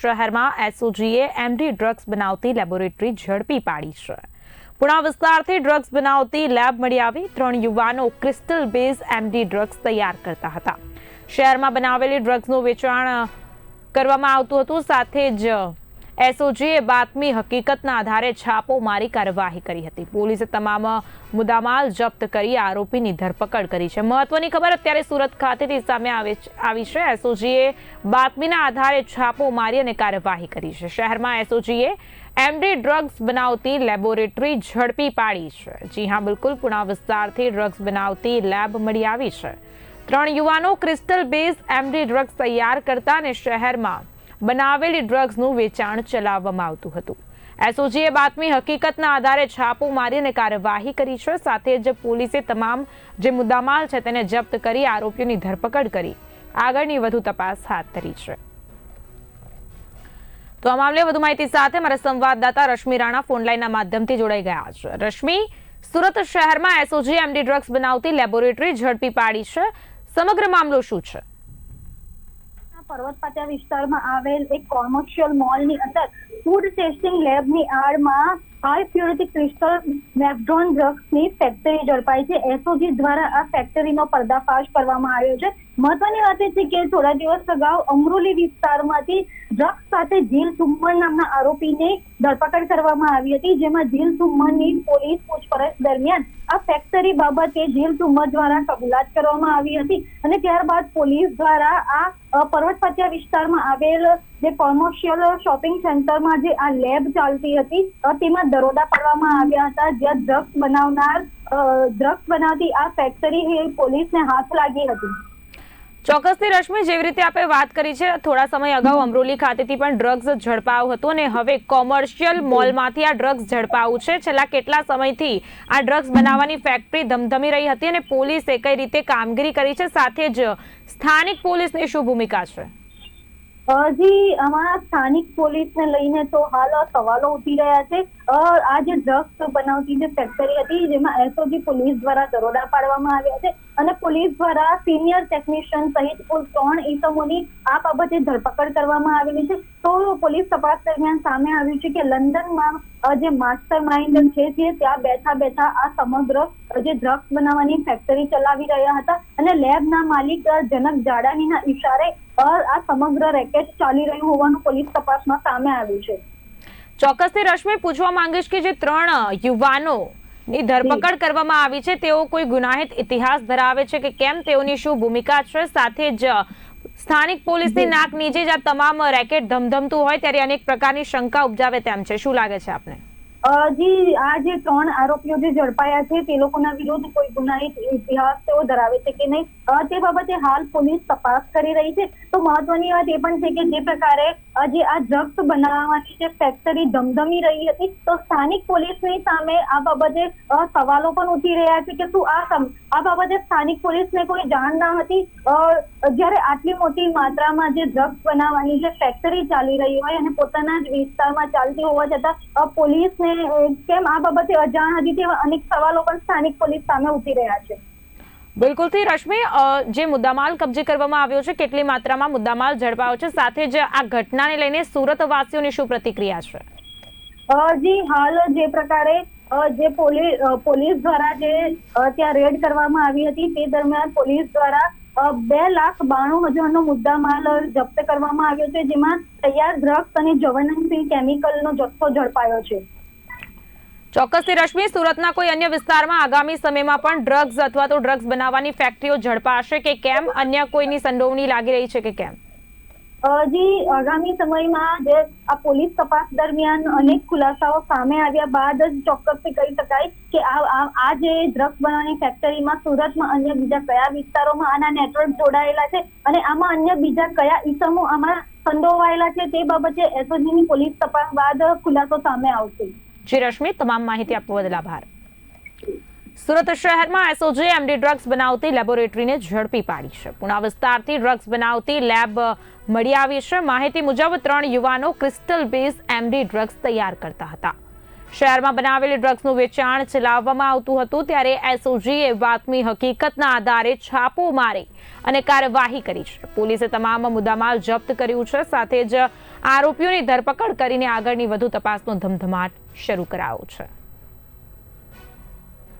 શહેરમાં એસઓજીએ MD drugs બનાવતી laboratory ઝડપી પાડી છે. પુણા વિસ્તારથી ડ્રગ્સ બનાવતી લેબ મળી આવી. 3 યુવાનો ક્રિસ્ટલ બેઝ એમડી ડ્રગ્સ તૈયાર કરતા હતા. શહેરમાં બનાવેલી ડ્રગ્સનું વેચાણ કરવામાં આવતું હતું. સાથે જ એસઓજીએ બાતમી હકીકતના આધારે છાપો મારી કાર્યવાહી કરી હતી. પોલીસે તમામ મુદ્દામાલ જપ્ત કરી આરોપીની ધરપકડ કરી છે. મહત્વની ખબર અત્યારે સુરત ખાતેથી સામે આવી છે. એસઓજીએ બાતમીના આધારે છાપો મારી અને કાર્યવાહી કરી છે. શહેરમાં એસઓજીએ એમડી ડ્રગ્સ બનાવતી લેબોરેટરી ઝડપી પાડી છે. જી હા, બિલકુલ પુણા વિસ્તારથી ડ્રગ્સ બનાવતી લેબ મળી આવી છે. 3 યુવાનો ક્રિસ્ટલ બેઝ એમડી ડ્રગ્સ તૈયાર કરતા અને શહેરમાં બનાવેલી ડ્રગ્સનું વેચાણ ચલાવવામાં આવતું હતું. એસઓજીએ બાતમી હકીકતના આધારે છાપો મારી અને કાર્યવાહી કરી છે. સાથે જ પોલીસે તમામ જે મુદ્દામાલ છે તેને જપ્ત કરી આરોપીઓની ધરપકડ કરી આગળની વધુ તપાસ હાથ ધરી છે. તો આ મામલે વધુ માહિતી સાથે મારા સંવાદદાતા રશ્મિ રાણા ફોનલાઈનના માધ્યમથી જોડાઈ ગયા છે. રશ્મિ, સુરત શહેરમાં એસઓજીએ એમડી ડ્રગ્સ બનાવતી લેબોરેટરી ઝડપી પાડી છે. સમગ્ર મામલો શું છે? પર્વત પાટિયા વિસ્તારમાં આવેલ એક કોમર્શિયલ મોલની અંદર ફૂડ ટેસ્ટિંગ લેબની આડમાં હાઈ પ્યોરિટી ક્રિસ્ટલ મેફડ્રોન ડ્રગ્સની ફેક્ટરી ઝડપાઈ છે. એસઓજી દ્વારા આ ફેક્ટરીનો પર્દાફાશ કરવામાં આવ્યો છે. મહત્વની વાત એ છે કે થોડા દિવસ અગાઉ અમરોલી વિસ્તારમાંથી ડ્રગ્સ સાથે જીલ સુમન નામના આરોપીને ધરપકડ કરવામાં આવી હતી. જેમાં જીલ સુમનની પોલીસ પૂછપરછ દરમિયાન આ ફેક્ટરી બાબતે જીલ સુમન દ્વારા કબૂલાત કરવામાં આવી હતી અને ત્યારબાદ પોલીસ દ્વારા આ પર્વત પાટિયા વિસ્તારમાં આવેલ જે કોમર્શિયલ શોપિંગ સેન્ટરમાં જે આ લેબ ચાલતી હતી તેમાં દરોડા પાડવામાં આવ્યા હતા. જ્યાં ડ્રગ્સ બનાવતી આ ફેક્ટરી પોલીસને હાથ લાગી હતી. ચોક્કસથી રશ્મિ, જેવી રીતે આપણે વાત કરી છે, થોડા સમય અગાઉ અમરોલી ખાતેથી પણ ડ્રગ્સ ઝડપાયું હતું અને હવે કોમર્શિયલ મોલમાંથી આ ડ્રગ્સ ઝડપાયું છે. છેલ્લા કેટલા સમયથી આ ડ્રગ્સ બનાવવાની ફેક્ટરી ધમધમી રહી હતી અને પોલીસે કઈ રીતે કામગીરી કરી છે, સાથે જ સ્થાનિક પોલીસની શું ભૂમિકા છે? જી, આમાં સ્થાનિક પોલીસને લઈને તો હાલ સવાલો ઉઠી રહ્યા છે. આ જે ડ્રગ્સ બનાવતી જે ફેક્ટરી હતી જેમાં એસઓજી પોલીસ દ્વારા દરોડા પાડવામાં આવ્યા છે અને પોલીસ દ્વારા સિનિયર ટેકનિશિયન સહિત કુલ 3 ઇસમોની આ બાબતે ધરપકડ કરવામાં આવેલી છે. તો પોલીસ તપાસ દરમિયાન સામે આવ્યું છે કે લંડનમાં જે માસ્ટર માઇન્ડ છે ત્યાં બેઠા આ સમગ્ર જે ડ્રગ્સ બનાવવાની ફેક્ટરી ચલાવી રહ્યા હતા અને લેબના માલિક જનક જાડાનીના ઇશારે આ સમગ્ર રેકેટ ચાલી રહ્યું હોવાનું પોલીસ તપાસમાં સામે આવ્યું છે. ચોક્કસથી રશ્મિ, પૂછવા માંગીશ કે જે 3 યુવાનોની ધરપકડ કરવામાં આવી છે તેઓ કોઈ ગુનાહિત ઇતિહાસ ધરાવે છે કે કેમ, તેઓની શું ભૂમિકા છે? સાથે જ સ્થાનિક પોલીસની નાક નીચે જ આ તમામ રેકેટ ધમધમતું હોય ત્યારે અનેક પ્રકારની શંકા ઉપજાવે તેમ છે. શું લાગે છે આપને? જી, આ જે 3 આરોપીઓ જે ઝડપાયા છે તે લોકોના વિરુદ્ધ કોઈ ગુનાહિત ઇતિહાસ તેઓ ધરાવે છે કે નહીં તે બાબતે હાલ પોલીસ તપાસ કરી રહી છે. તો મહત્વની વાત એ પણ છે કે જે પ્રકારે જે આ ડ્રગ્સ બનાવવાની જે ફેક્ટરી ધમધમી રહી હતી તો સ્થાનિક પોલીસની સામે આ બાબતે સવાલો પણ ઉઠી રહ્યા છે કે શું આ બાબતે સ્થાનિક પોલીસને કોઈ જાણ ન હતી? જ્યારે આટલી મોટી માત્રામાં જે ડ્રગ્સ બનાવવાની જે ફેક્ટરી ચાલી રહી હોય અને પોતાના જ વિસ્તારમાં ચાલતી હોવા છતાં પોલીસને કેમ આ બાબતે અજાણ હતી તેવા અનેક સવાલો પણ સ્થાનિક પોલીસ સામે ઉઠી રહ્યા છે. બિલકુલથી રશ્મિ, જે મુદ્દામાલ કબજે કરવામાં આવ્યો છે, કેટલી માત્રામાં મુદ્દામાલ ઝડપાયો છે, સાથે જ આ ઘટનાને લઈને સુરત વાસીઓની શું પ્રતિક્રિયા છે? જી, હાલ જે પ્રકારે જે પોલીસ દ્વારા જે ત્યાં રેડ કરવામાં આવી હતી તે દરમિયાન પોલીસ દ્વારા 2,92,000નો મુદ્દામાલ જપ્ત કરવામાં આવ્યો છે, જેમાં તૈયાર ડ્રગ્સ અને જ્વલનશીલ કેમિકલનો જથ્થો ઝડપાયો છે. ચોક્કસથી રશ્મિ, સુરતના કોઈ અન્ય વિસ્તારમાં આગામી સમયમાં પણ ડ્રગ્સ અથવા તો ડ્રગ્સ બનાવવાની ફેક્ટરીઓ ઝડપાશે કે કેમ? અન્ય કોઈની સંડોવણી લાગી રહી છે કે કેમ? જી, આગામી સમયમાં જે આ પોલીસ તપાસ દરમિયાન અનેક ખુલાસાઓ સામે આવ્યા બાદ જ ચોક્કસથી કહી શકાય કે આ જે ડ્રગ્સ બનાવવાની ફેક્ટરીમાં સુરતમાં અન્ય બીજા કયા વિસ્તારોમાં આના નેટવર્ક જોડાયેલા છે અને આમાં અન્ય બીજા કયા ઇસમો આમાં સંડોવાયેલા છે તે બાબતે એસઓજીની પોલીસ તપાસ બાદ ખુલાસો સામે આવશે. જી રશ્મિ, તમામ માહિતી આપવા બદલ આભાર. સુરત શહેરમાં એસઓજીએ એમડી ડ્રગ્સ બનાવતી લેબોરેટરીને ઝડપી પાડી છે. પુણા વિસ્તારથી ડ્રગ્સ બનાવતી લેબ મળી આવી છે. માહિતી મુજબ 3 યુવાનો ક્રિસ્ટલ બેઝ એમડી ડ્રગ્સ તૈયાર કરતા હતા. શહેરમાં બનાવેલી ડ્રગ્સનું વેચાણ ચલાવવામાં આવતું હતું ત્યારે એસઓજીએ બાતમી હકીકતના આધારે છાપો મારી અને કાર્યવાહી કરી છે. પોલીસે તમામ મુદ્દામાલ જપ્ત કર્યું છે. સાથે જ આરોપીઓની ધરપકડ કરીને આગળની વધુ તપાસનો ધમધમાટ શરૂ કરાયો છે.